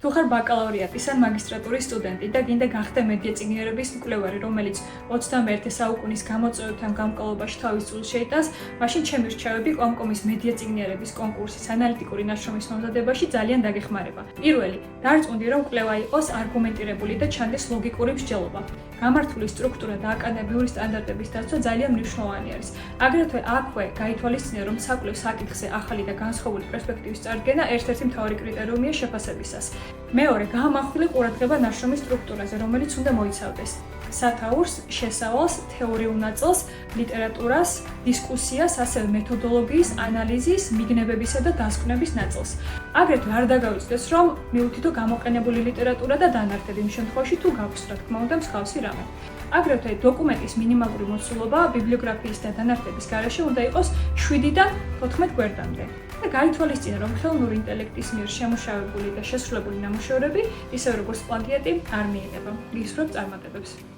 თუ ხარ ბაკალავრიატის ან მაგისტრატურის სტუდენტი და გინდა გახდე მედიაწიგნიერების მკვლევარი, რომელიც 21 საუკუნის გამოწვევებთან გამკვლობაში თავის წვლილს შეიტანს, მაშინ ჩემი რჩევები კომკომის მედიაწიგნიერების კონკურსის ანალიტიკური ნაშრომის მომზადებაში ძალიან დაგეხმარება. პირველი, დარწმუნდი, რომ კვლევა იყოს არგუმენტირებული და ჩანდეს ლოგიკური მსჯელობა. გამართული სტრუქტურა და აკადემიური სტანდარტების დაცვა ძალიან მნიშვნელოვანი არის. აგრეთვე აქვე გაითვალისწინე, რომ საკვლევ საკითხზე ახალი და განსხვავებული პერსპექტივის წარდგენა ერთ-ერთი მთავარი კრიტერიუმია შეფასებისას. მეორე, გაამახვილე ყურადღება ნაშრომის სტრუქტურაზე, რომელიც უნდა მოიცავდეს სათაურს, შესავალს, თეორიულ ნაწილს, ლიტერატურას, დისკუსიას, ასევე მეთოდოლოგიის, ანალიზის, მიგნებებისა და დასკვნების ნაწილს. აგრეთვე არ დაგავიწყდეს, რომ მიუთითო გამოყენებული ლიტერატურა და დანართები იმ შემთხვევაში, თუ გაქვს, რა თქმა უნდა, მსგავსი რამე. აგრეთვე დოკუმენტის მინიმალური მოცულობა ბიბლიოგრაფიის და დანართების გარეშე უნდა იყოს 7-დან 14 გვერდამდე. და გაითვალისწინე, რომ ხელოვნური ინტელექტის მიერ შემუშავებული და შესრულებული ნამუშევრები, ისევე როგორც პლაგიატი, არ მიიღება. გისურვებ წარმატებებს.